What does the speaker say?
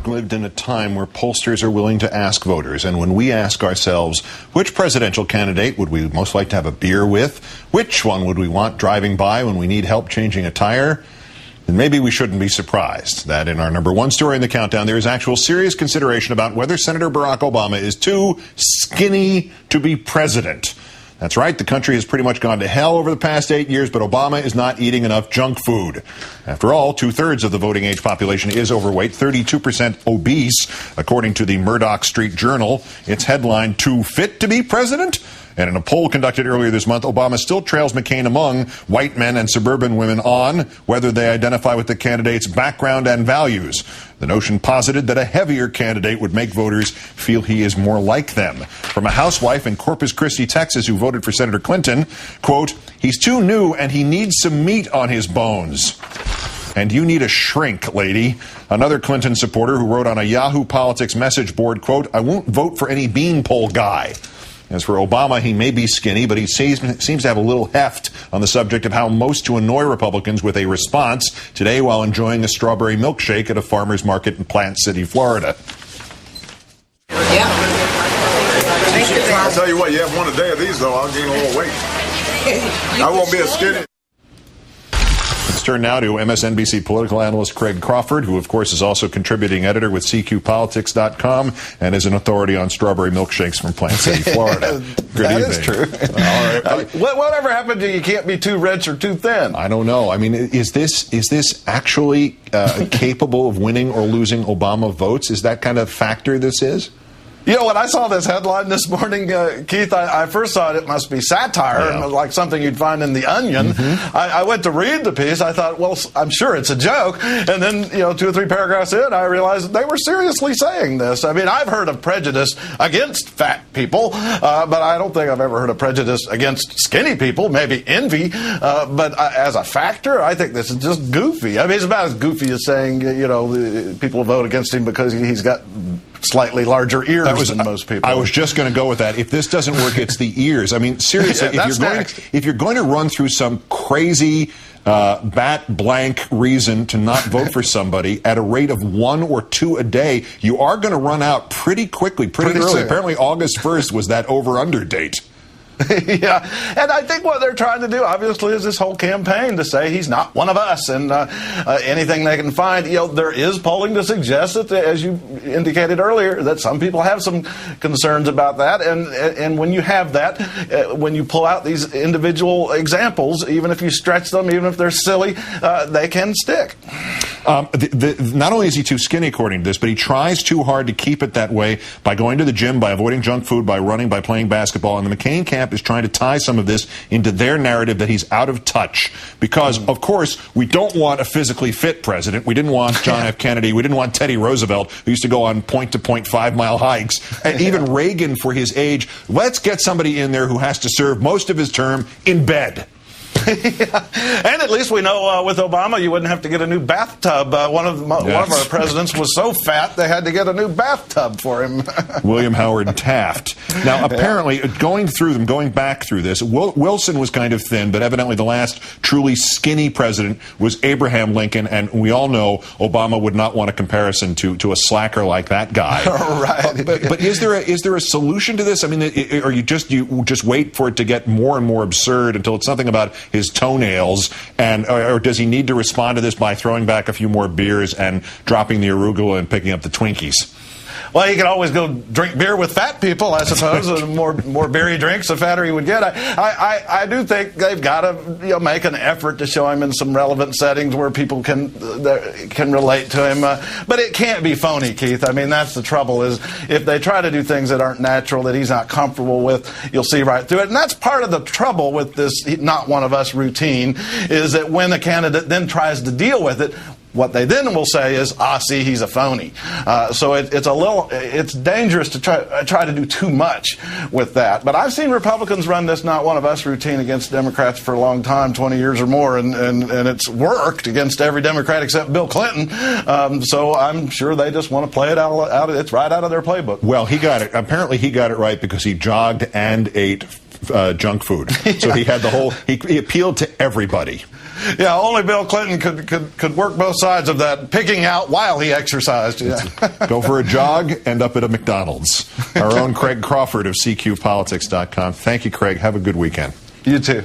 lived in a time where pollsters are willing to ask voters, and when we ask ourselves, which presidential candidate would we most like to have a beer with? Which one would we want driving by when we need help changing a tire? And maybe we shouldn't be surprised that in our number one story in the countdown, there is actual serious consideration about whether Senator Barack Obama is too skinny to be president. That's right, the country has pretty much gone to hell over the past 8 years, but Obama is not eating enough junk food. After all, 2/3 of the voting age population is overweight, 32% obese, according to the Murdoch Street Journal. Its headline, "Too Fit to Be President?" And in a poll conducted earlier this month, Obama still trails McCain among white men and suburban women on whether they identify with the candidate's background and values. The notion posited that a heavier candidate would make voters feel he is more like them. From a housewife in Corpus Christi, Texas, who voted for Senator Clinton, quote, "He's too new and he needs some meat on his bones." And you need a shrink, lady. Another Clinton supporter who wrote on a Yahoo Politics message board, quote, "I won't vote for any beanpole guy." As for Obama, he may be skinny, but he seems to have a little heft on the subject of how most to annoy Republicans with a response today while enjoying a strawberry milkshake at a farmer's market in Plant City, Florida. Yeah. I'll tell you what, you have one a day of these, though, I'll gain a little weight. I won't be as skinny. Let's turn now to MSNBC political analyst Craig Crawford, who, of course, is also contributing editor with CQPolitics.com and is an authority on strawberry milkshakes from Plant City, Florida. Good that evening. Is true. All right. Whatever happened to you can't be too rich or too thin? I don't know. I mean, is this actually capable of winning or losing Obama votes? Is that kind of factor this is? You know, when I saw this headline this morning, Keith, I first thought it must be satire, like something you'd find in The Onion. Mm-hmm. I went to read the piece. I thought, well, I'm sure it's a joke. And then, 2 or 3 paragraphs in, I realized they were seriously saying this. I mean, I've heard of prejudice against fat people, but I don't think I've ever heard of prejudice against skinny people, maybe envy. But as a factor, I think this is just goofy. I mean, it's about as goofy as saying, people vote against him because he's got slightly larger ears than most people. I was just going to go with that. If this doesn't work, it's the ears. I mean, seriously, if you're going to run through some crazy bat blank reason to not vote for somebody at a rate of 1 or 2 a day, you are going to run out pretty quickly, pretty early. Soon. Apparently, August 1st was that over-under date. Yeah, and I think what they're trying to do, obviously, is this whole campaign to say he's not one of us, and anything they can find. There is polling to suggest that, as you indicated earlier, that some people have some concerns about that, and when you have that, when you pull out these individual examples, even if you stretch them, even if they're silly, they can stick. Not only is he too skinny, according to this, but he tries too hard to keep it that way by going to the gym, by avoiding junk food, by running, by playing basketball, and the McCain camp is trying to tie some of this into their narrative that he's out of touch. Because, of course, we don't want a physically fit president. We didn't want John F. Kennedy. We didn't want Teddy Roosevelt, who used to go on point-to-point 5-mile hikes. And even Reagan, for his age. Let's get somebody in there who has to serve most of his term in bed. Yeah. And at least we know with Obama you wouldn't have to get a new bathtub. One of our presidents was so fat they had to get a new bathtub for him. William Howard Taft. Now, apparently, going back through this, Wilson was kind of thin, but evidently the last truly skinny president was Abraham Lincoln, and we all know Obama would not want a comparison to a slacker like that guy. Right. But is there a solution to this? I mean, or you just wait for it to get more and more absurd until it's something about his toenails, or does he need to respond to this by throwing back a few more beers and dropping the arugula and picking up the Twinkies? Well, he could always go drink beer with fat people, I suppose. The more beer he drinks, the fatter he would get. I do think they've got to make an effort to show him in some relevant settings where people can relate to him. But it can't be phony, Keith. I mean, that's the trouble, is if they try to do things that aren't natural, that he's not comfortable with, you'll see right through it. And that's part of the trouble with this not one of us routine, is that when a candidate then tries to deal with it, what they then will say is, see, he's a phony. So it's dangerous to try to do too much with that. But I've seen Republicans run this not one of us routine against Democrats for a long time, 20 years or more, and it's worked against every Democrat except Bill Clinton. So I'm sure they just want to play it out. It's right out of their playbook. Well, he got it. Apparently he got it right because he jogged and ate junk food. So he had the whole, he appealed to everybody. Yeah, only Bill Clinton could work both sides of that, picking out while he exercised. Yeah. Go for a jog, end up at a McDonald's. Our own Craig Crawford of CQPolitics.com. Thank you, Craig. Have a good weekend. You too.